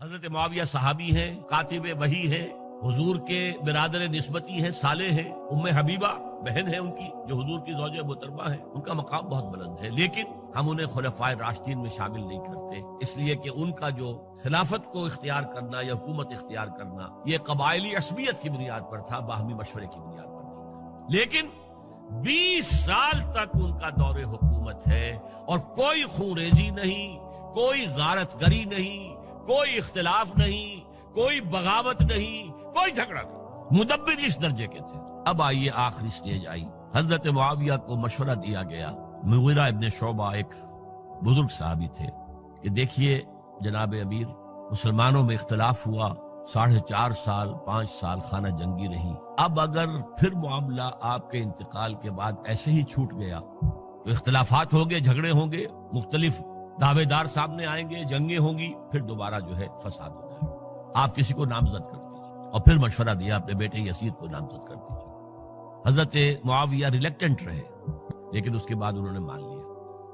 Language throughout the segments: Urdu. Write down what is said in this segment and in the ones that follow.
حضرت معاویہ صحابی ہیں، کاتب وحی ہیں، حضور کے برادر نسبتی ہیں، صالح ہیں، ام حبیبہ بہن ہے ان کی جو حضور کی زوجہ محترمہ ہے، ان کا مقام بہت بلند ہے، لیکن ہم انہیں خلفائے راشدین میں شامل نہیں کرتے، اس لیے کہ ان کا جو خلافت کو اختیار کرنا یا حکومت اختیار کرنا یہ قبائلی عصبیت کی بنیاد پر تھا، باہمی مشورے کی بنیاد پر نہیں تھا۔ لیکن 20 سال تک ان کا دور حکومت ہے اور کوئی خونریزی نہیں، کوئی غارت گری نہیں، کوئی اختلاف نہیں، کوئی بغاوت نہیں، کوئی جھگڑا نہیں، مدبر اس درجے کے تھے۔ اب آئیے آخری سٹیج آئی، حضرت معاویہ کو مشورہ دیا گیا، مغیرہ ابن شعبہ ایک بزرگ صحابی تھے، کہ دیکھیے جناب امیر، مسلمانوں میں اختلاف ہوا، 4.5 سال 5 سال خانہ جنگی رہی، اب اگر پھر معاملہ آپ کے انتقال کے بعد ایسے ہی چھوٹ گیا تو اختلافات ہوں گے، جھگڑے ہوں گے، مختلف دعوے دار سامنے آئیں گے، جنگیں ہوں گی، پھر دوبارہ جو ہے فساد ہو جائے گا، آپ کسی کو نامزد کر دیجیے۔ اور پھر مشورہ دیا اپنے بیٹے یزید کو نامزد کر دیجیے۔ حضرت معاویہ ریلیکٹنٹ رہے، لیکن اس کے بعد انہوں نے مان لیا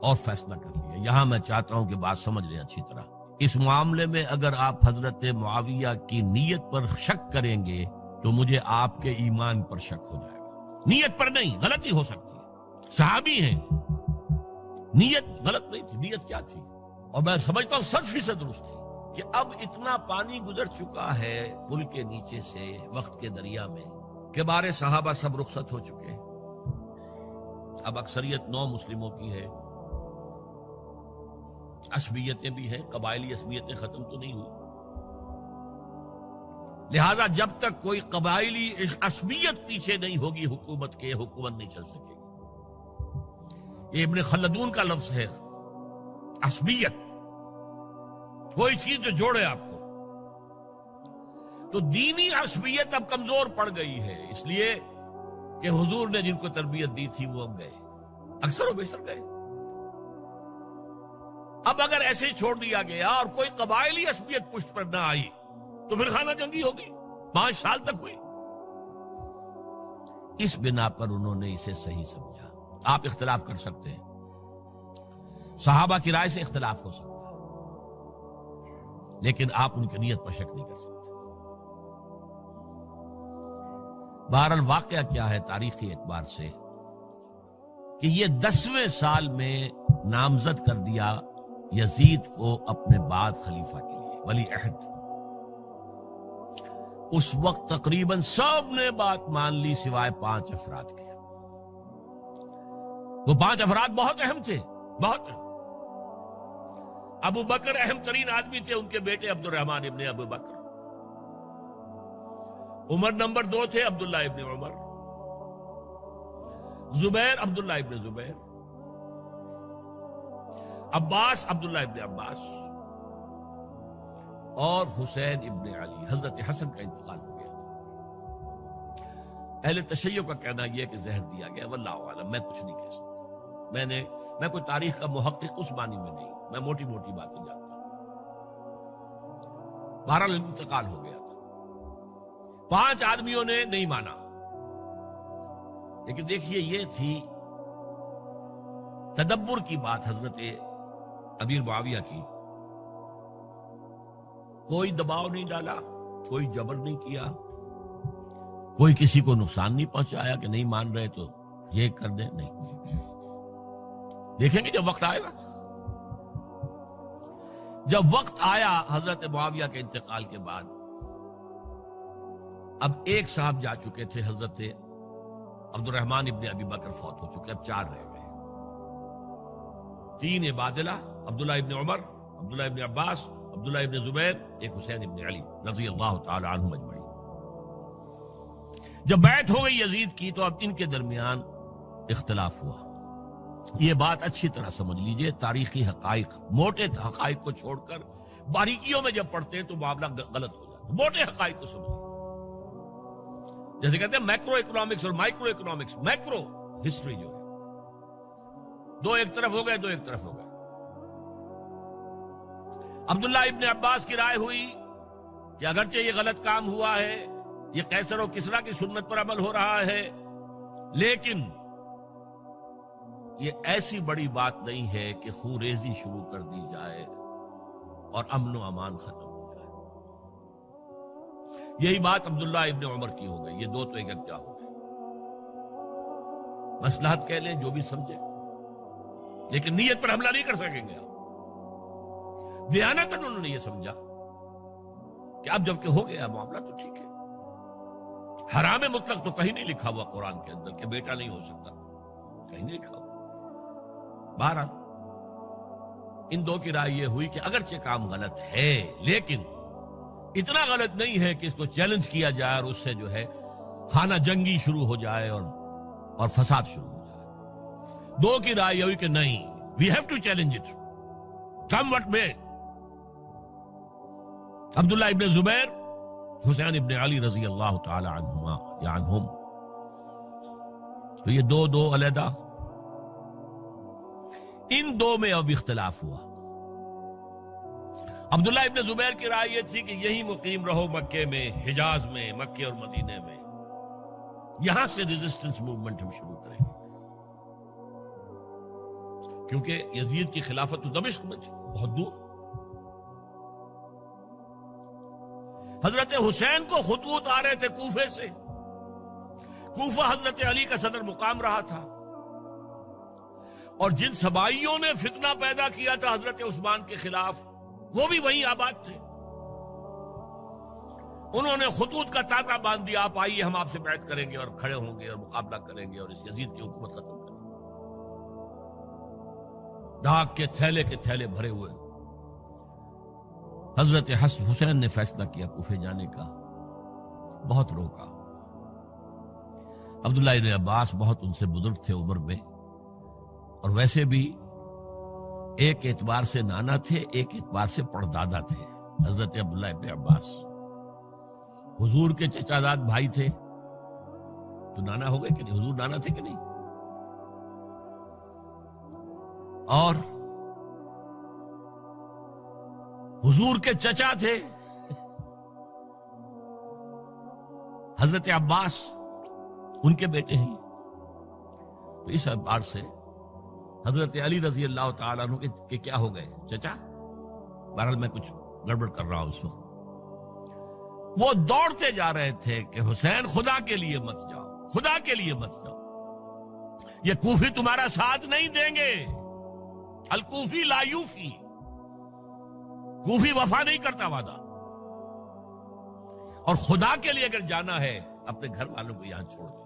اور فیصلہ کر لیا۔ یہاں میں چاہتا ہوں کہ بات سمجھ لیں اچھی طرح، اس معاملے میں اگر آپ حضرت معاویہ کی نیت پر شک کریں گے تو مجھے آپ کے ایمان پر شک ہو جائے گا۔ نیت پر نہیں، غلطی ہو سکتی ہے، صحابی ہیں، نیت غلط نہیں تھی، نیت کیا تھی؟ اور میں سمجھتا ہوں 100% درست تھی کہ اب اتنا پانی گزر چکا ہے پل کے نیچے سے وقت کے دریا میں کہ بارے صحابہ سب رخصت ہو چکے، اب اکثریت 9 مسلموں کی ہے، عصبیتیں بھی ہیں، قبائلی عصبیتیں ختم تو نہیں ہوئی، لہذا جب تک کوئی قبائلی عصبیت پیچھے نہیں ہوگی حکومت کے، حکومت نہیں چل سکے گی۔ یہ ابن خلدون کا لفظ ہے، عصبیت، کوئی چیز جو جوڑے آپ کو۔ تو دینی عصبیت اب کمزور پڑ گئی ہے، اس لیے کہ حضور نے جن کو تربیت دی تھی وہ اب گئے، اکثر و بیشتر گئے۔ اب اگر ایسے چھوڑ دیا گیا اور کوئی قبائلی عصبیت پشت پر نہ آئی تو پھر خانہ جنگی ہوگی، 5 سال تک ہوئی۔ اس بنا پر انہوں نے اسے صحیح سمجھا۔ آپ اختلاف کر سکتے ہیں، صحابہ کی رائے سے اختلاف ہو سکتا ہے، لیکن آپ ان کی نیت پر شک نہیں کر سکتے۔ بہرحال واقعہ کیا ہے تاریخی اعتبار سے کہ یہ 10ویں سال میں نامزد کر دیا یزید کو اپنے بعد خلیفہ کے لیے، ولی عہد۔ اس وقت تقریباً سب نے بات مان لی سوائے 5 افراد کے۔ وہ 5 افراد بہت اہم تھے، بہت اہم۔ ابو بکر اہم ترین آدمی تھے، ان کے بیٹے عبد الرحمن ابن ابو بکر۔ عمر نمبر 2 تھے، عبداللہ ابن عمر۔ زبیر، عبداللہ ابن زبیر۔ عباس، عبداللہ ابن عباس۔ اور حسین ابن علی۔ حضرت حسن کا انتقال ہو گیا۔ اہل تشیع کا کہنا یہ کہ زہر دیا گیا، واللہ اعلم، میں کچھ نہیں کہہ سکتا۔ میں کوئی تاریخ کا محقق اس معنی میں نہیں، میں موٹی موٹی باتیں جانتا ہوں۔ بہرحال انتقال ہو گیا تھا، 5 آدمیوں نے نہیں مانا، لیکن دیکھیے یہ تھی تدبر کی بات حضرت امیر معاویہ کی۔ کوئی دباؤ نہیں ڈالا، کوئی جبر نہیں کیا، کوئی کسی کو نقصان نہیں پہنچایا کہ نہیں مان رہے تو یہ کر دیں، نہیں۔ دیکھیں گے جب وقت آئے گا۔ جب وقت آیا حضرت معاویہ کے انتقال کے بعد، اب ایک صاحب جا چکے تھے، حضرت عبد الرحمن ابن ابی بکر فوت ہو چکے، اب 4 رہ گئے۔ 3 عبادلہ، عبداللہ ابن عمر، عبداللہ ابن عباس، عبداللہ ابن زبیر، ایک حسین ابن علی رضی اللہ تعالی عنہم اجمعین۔ جب بیعت ہو گئی یزید کی تو اب ان کے درمیان اختلاف ہوا۔ یہ بات اچھی طرح سمجھ لیجئے، تاریخی حقائق، موٹے حقائق کو چھوڑ کر باریکیوں میں جب پڑھتے ہیں تو معاملہ غلط ہو جاتا ہے۔ موٹے حقائق کو سمجھیں، جیسے کہتے ہیں میکرو اکنامکس اور مائکرو اکنامکس۔ میکرو ہسٹری جو ہے، 2 ایک طرف ہو گئے، 2 ایک طرف ہو گئے۔ عبداللہ ابن عباس کی رائے ہوئی کہ اگرچہ یہ غلط کام ہوا ہے، یہ قیصر و کسریٰ کی سنت پر عمل ہو رہا ہے، لیکن یہ ایسی بڑی بات نہیں ہے کہ خون ریزی شروع کر دی جائے اور امن و امان ختم ہو جائے۔ یہی بات عبداللہ ابن عمر کی ہو گئی. یہ دو تو یکجا ہو گئے. مصلحت کہہ لیں جو بھی سمجھے، لیکن نیت پر حملہ نہیں کر سکیں گے آپ. دیانتاً انہوں نے یہ سمجھا کہ اب جب کہ ہو گیا معاملہ تو ٹھیک ہے. حرام مطلق تو کہیں نہیں لکھا ہوا قرآن کے اندر کہ بیٹا نہیں ہو سکتا، کہیں نہیں لکھا ہوا. بہرحال ان دو کی رائے یہ ہوئی کہ اگرچہ کام غلط ہے لیکن اتنا غلط نہیں ہے کہ اس کو چیلنج کیا جائے اور اس سے جو ہے خانہ جنگی شروع ہو جائے اور فساد شروع ہو جائے. دو کی رائے یہ ہوئی کہ نہیں، we have to challenge it come what may. Abdullah ابن زبیر، حسین ابن علی رضی اللہ تعالی عنہما یا عنہم، تو یہ دو علیحدہ. ان دو میں اب اختلاف ہوا. عبداللہ ابن زبیر کی رائے یہ تھی کہ یہی مقیم رہو مکے میں، حجاز میں، مکے اور مدینے میں، یہاں سے ریزسٹنس موومنٹ ہم شروع کریں گے، کیونکہ یزید کی خلافت تو دمشق میں تھی، بہت دور. حضرت حسین کو خطوط آ رہے تھے کوفے سے. کوفہ حضرت علی کا صدر مقام رہا تھا، اور جن سبائیوں نے فتنہ پیدا کیا تھا حضرت عثمان کے خلاف وہ بھی وہیں آباد تھے. انہوں نے خطوط کا تاتا باندھ دیا، آپ آئیے ہم آپ سے بیعت کریں گے اور کھڑے ہوں گے اور مقابلہ کریں گے اور اس یزید کی حکومت ختم کریں گے. ڈاک کے تھیلے بھرے ہوئے. حضرت حسین نے فیصلہ کیا کوفے جانے کا، بہت روکا. عبداللہ ابن عباس بہت ان سے بزرگ تھے عمر میں، اور ویسے بھی ایک اعتبار سے نانا تھے، ایک اعتبار سے پردادا تھے. حضرت عبداللہ ابن عباس حضور کے چچا زاد بھائی تھے تو نانا ہو گئے کہ نہیں؟ حضور نانا تھے کہ نہیں؟ اور حضور کے چچا تھے حضرت عباس، ان کے بیٹے ہیں. تو اس اعتبار سے حضرت علی رضی اللہ تعالیٰ عنہ کے کیا ہو گئے؟ چچا. بہرحال میں کچھ گڑبڑ کر رہا ہوں اس وقت. وہ دوڑتے جا رہے تھے کہ حسین خدا کے لیے مت جاؤ، خدا کے لیے مت جاؤ، یہ کوفی تمہارا ساتھ نہیں دیں گے. الکوفی لا یوفی، کوفی وفا نہیں کرتا وعدہ. اور خدا کے لیے اگر جانا ہے اپنے گھر والوں کو یہاں چھوڑ دو.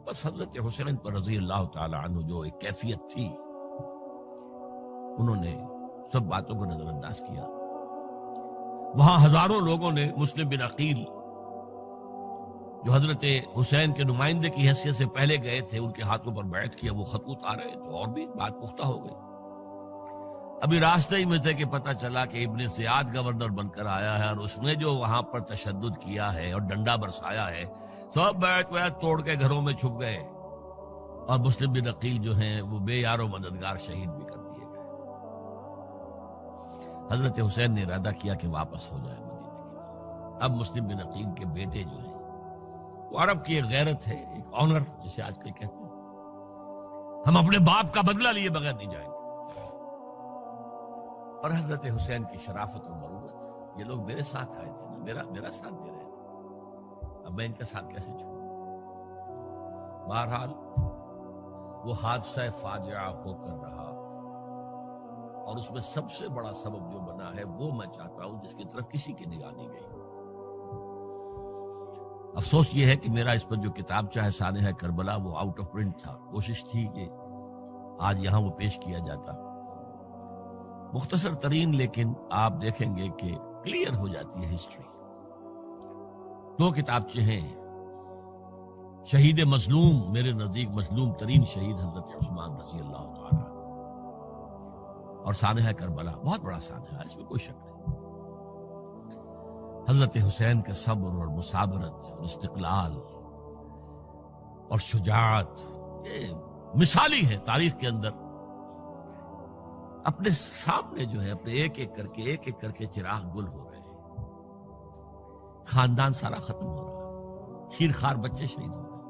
بس حضرت حسین پر رضی اللہ تعالی عنہ جو ایک کیفیت تھی، انہوں نے سب باتوں کو نظر انداز کیا. وہاں ہزاروں لوگوں نے مسلم بن عقیل جو حضرت حسین کے نمائندے کی حیثیت سے پہلے گئے تھے، ان کے ہاتھوں پر بیعت کیا. وہ خطوط آ رہے تو اور بھی بات پختہ ہو گئی. ابھی راستے ہی میں تھے کہ پتہ چلا کہ ابن زیاد گورنر بن کر آیا ہے، اور اس نے جو وہاں پر تشدد کیا ہے اور ڈنڈا برسایا ہے، سب بیعت توڑ کے گھروں میں چھپ گئے. اور مسلم بن عقیل جو ہیں وہ بے یار و مددگار شہید بھی کر دیے گئے. حضرت حسین نے ارادہ کیا کہ واپس ہو جائے مدینے کی طرف. اب مسلم بن عقیل کے بیٹے جو ہیں، وہ عرب کی ایک غیرت ہے، ایک آنر جسے آج کل کہتے ہیں، ہم اپنے باپ کا بدلہ لیے بغیر نہیں جائیں گے. اور حضرت حسین کی شرافت اور مروت، یہ لوگ میرے ساتھ آئے تھے نا، میرا ساتھ دے رہے تھے، اب میں ان کا ساتھ کیسے چھوڑوں. بہرحال وہ حادثہ فاجعہ ہو کر رہا، اور اس میں سب سے بڑا سبب جو بنا ہے وہ میں چاہتا ہوں جس کی طرف کسی کی نگاہ نہیں گئی. افسوس یہ ہے کہ میرا اس پر جو کتابچہ ہے سانحہ کربلا وہ آؤٹ آف پرنٹ تھا. کوشش تھی کہ آج یہاں وہ پیش کیا جاتا، مختصر ترین، لیکن آپ دیکھیں گے کہ کلیئر ہو جاتی ہے ہسٹری. دو کتابچے ہیں. شہید مظلوم، میرے نزدیک مظلوم ترین شہید حضرت عثمان رضی اللہ تعالی، اور سانحہ کربلا، بہت بڑا سانحہ، اس میں کوئی شک نہیں. حضرت حسین کا صبر اور مثابرت اور استقلال اور شجاعت، یہ مثالی ہے تاریخ کے اندر. اپنے سامنے جو ہے اپنے ایک ایک کر کے چراغ گل ہو رہے ہیں، خاندان سارا ختم ہو رہا ہے، شیرخوار بچے شہید ہو رہے ہیں.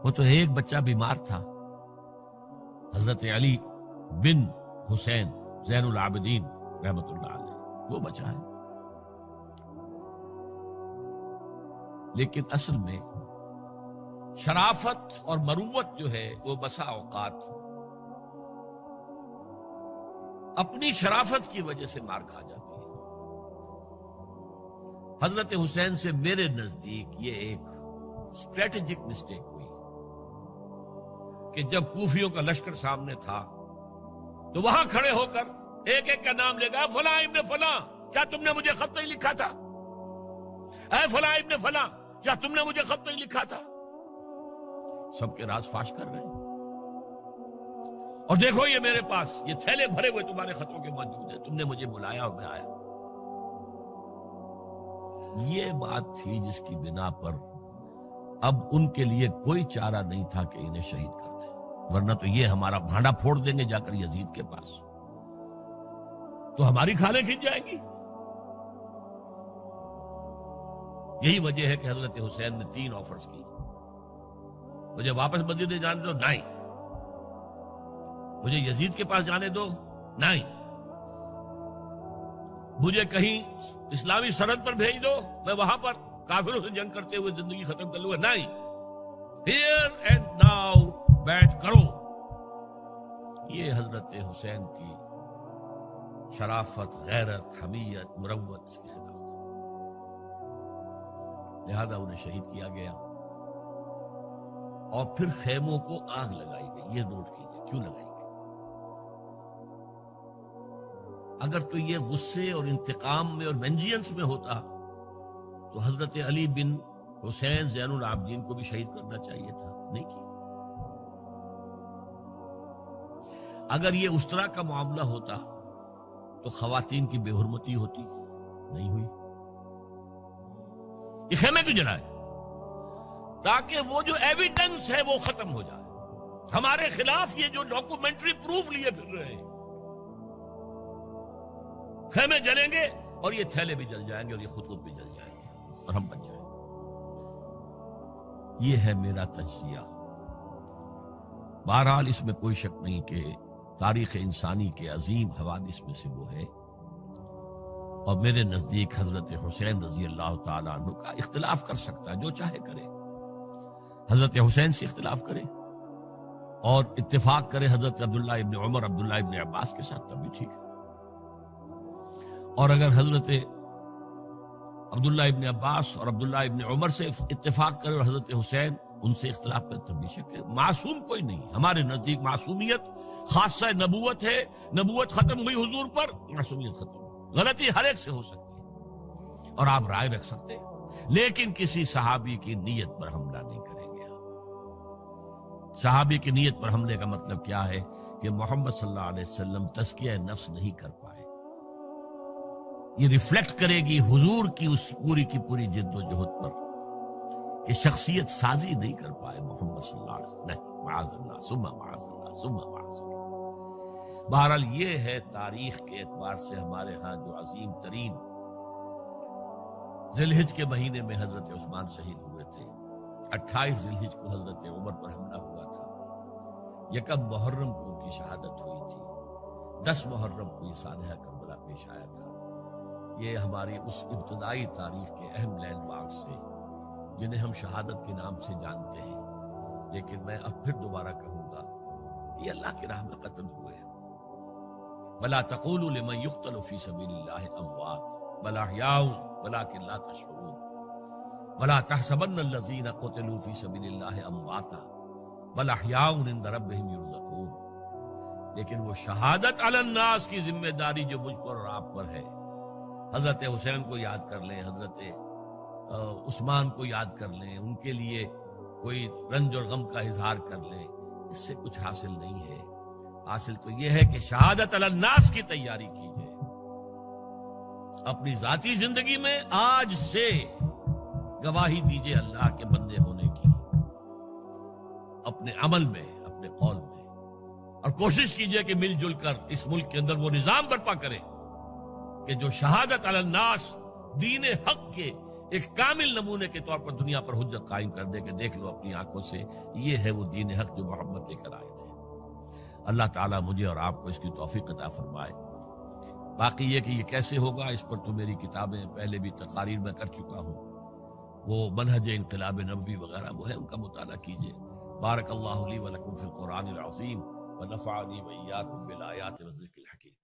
وہ تو ایک بچہ بیمار تھا، حضرت علی بن حسین زین العابدین رحمت اللہ علیہ، وہ بچا ہے. لیکن اصل میں شرافت اور مروت جو ہے وہ بسا اوقات اپنی شرافت کی وجہ سے مار کھا جاتی ہے. حضرت حسین سے میرے نزدیک یہ ایک اسٹریٹجک مسٹیک ہوئی کہ جب کوفیوں کا لشکر سامنے تھا تو وہاں کھڑے ہو کر ایک ایک کا نام لے گا، فلاں ابن فلاں کیا تم نے مجھے خط نہیں لکھا تھا؟ اے فلاں ابن فلاں کیا تم نے مجھے خط نہیں لکھا تھا؟ سب کے راز فاش کر رہے ہیں. اور دیکھو یہ میرے پاس یہ تھیلے بھرے ہوئے تمہارے خطوں کے موجود ہیں، تم نے مجھے بلایا اور میں آیا. یہ بات تھی جس کی بنا پر اب ان کے لیے کوئی چارہ نہیں تھا کہ انہیں شہید کر دیں، ورنہ تو یہ ہمارا بھانڈا پھوڑ دیں گے جا کر یزید کے پاس، تو ہماری کھالیں کھنچ جائیں گی. یہی وجہ ہے کہ حضرت حسین نے 3 آفرز کی. مجھے واپس مدینے جانے دو، نہیں. مجھے یزید کے پاس جانے دو، نہیں. مجھے کہیں اسلامی سرحد پر بھیج دو، میں وہاں پر کافروں سے جنگ کرتے ہوئے زندگی ختم کر لوں گا، نہیں. ہیئر اینڈ ناؤ بیٹھ کرو. یہ حضرت حسین کی شرافت، غیرت، حمیت، مروت اس کے خلاف تھا. لہذا انہیں شہید کیا گیا اور پھر خیموں کو آگ لگائی گئی. یہ نوٹ کیجئے کیوں لگائی گئی. اگر تو یہ غصے اور انتقام میں اور وینجینس میں ہوتا تو حضرت علی بن حسین زین العابدین کو بھی شہید کرنا چاہیے تھا، نہیں کیا. اگر یہ اس طرح کا معاملہ ہوتا تو خواتین کی بے حرمتی ہوتی، نہیں ہوئی. یہ خیمے کیوں جلائے؟ تاکہ وہ جو ایویڈنس ہے وہ ختم ہو جائے. ہمارے خلاف یہ جو ڈاکومنٹری پروف لیے پھر رہے ہیں، خیمے جلیں گے اور یہ تھیلے بھی جل جائیں گے اور یہ خود بھی جل جائیں گے اور ہم بچ جائیں گے. یہ ہے میرا تجزیہ. بہرحال اس میں کوئی شک نہیں کہ تاریخ انسانی کے عظیم حوادث میں سے وہ ہے، اور میرے نزدیک حضرت حسین رضی اللہ تعالیٰ عنہ کا اختلاف کر سکتا ہے، جو چاہے کرے. حضرت حسین سے اختلاف کرے اور اتفاق کرے حضرت عبداللہ ابن عمر، عبداللہ ابن عباس کے ساتھ، تب بھی ٹھیک ہے. اور اگر حضرت عبداللہ ابن عباس اور عبداللہ ابن عمر سے اتفاق کرے اور حضرت حسین ان سے اختلاف کرے، تب بھی شک ہے. معصوم کوئی نہیں. ہمارے نزدیک معصومیت خاصہ نبوت ہے. نبوت ختم ہوئی حضور پر، معصومیت ختم ہوئی. غلطی ہر ایک سے ہو سکتی ہے اور آپ رائے رکھ سکتے ہیں، لیکن کسی صحابی کی نیت پر حملہ نہیں کریں گے. صحابی کی نیت پر حملے کا مطلب کیا ہے کہ محمد صلی اللہ علیہ وسلم تزکیہ نفس نہیں کر پائے. یہ ریفلیکٹ کرے گی حضور کی اس پوری کی پوری جد و جہد پر کہ شخصیت سازی نہیں کر پائے محمد صلی اللہ علیہ وسلم. نہیں، معاذ اللہ ثم معاذ اللہ ثم معاذ اللہ. بہرحال یہ ہے تاریخ کے اعتبار سے ہمارے ہاں جو عظیم ترین ذی الحج کے مہینے میں حضرت عثمان شہید ہوئے تھے. 28 ذی الحج کو حضرت عمر پر حملہ ہوا تھا. 1 محرم کو ان کی شہادت ہوئی تھی. 10 محرم کو یہ سانحہ کربلا پیش آیا تھا. یہ ہماری اس ابتدائی تاریخ کے اہم لینڈ مارکس سے جنہیں ہم شہادت کے نام سے جانتے ہیں. لیکن میں اب پھر دوبارہ کہوں گا یہ اللہ کی راہ میں قتل ہوئے. وَلَا تَقُولُوا لِمَنْ يُقْتَلُ فِي سَبِيلِ اللَّهِ أَمْوَاتٌ بَلْ أَحْيَاءٌ وَلَكِنْ لَا تَشْعُرُونَ وَلَا تَحْسَبَنَّ الَّذِينَ قُتِلُوا فِي سَبِيلِ اللَّهِ أَمْوَاتًا بَلْ أَحْيَاءٌ عِندَ رَبِّهِمْ يُرْزَقُونَ. لیکن وہ شہادت علی الناس کی ذمہ داری جو مجھ پر اور آپ پر ہے، حضرت حسین کو یاد کر لیں، حضرت عثمان کو یاد کر لیں، ان کے لیے کوئی رنج اور غم کا اظہار کر لیں، اس سے کچھ حاصل نہیں ہے. حاصل تو یہ ہے کہ شہادت علی الناس کی تیاری کیجئے. اپنی ذاتی زندگی میں آج سے گواہی دیجئے اللہ کے بندے ہونے کی، اپنے عمل میں، اپنے قول میں، اور کوشش کیجئے کہ مل جل کر اس ملک کے اندر وہ نظام برپا کریں کہ جو شہادت علی الناس دین حق کے ایک کامل نمونے کے طور پر دنیا پر حجت قائم کر دے کہ دیکھ لو اپنی آنکھوں سے یہ ہے وہ دین حق جو محمد لے کر آئے تھے. اللہ تعالیٰ مجھے اور آپ کو اس کی توفیق عطا فرمائے. باقی یہ کہ یہ کیسے ہوگا اس پر تو میری کتابیں پہلے بھی تقاریر میں کر چکا ہوں. وہ منہج انقلاب نبوی وغیرہ وہ ہے، ان کا مطالعہ کیجیے۔ بارک اللہ لی و لکم فی القرآن العظیم ونفعنی وإیاکم بالآیات والذکر الحکیم۔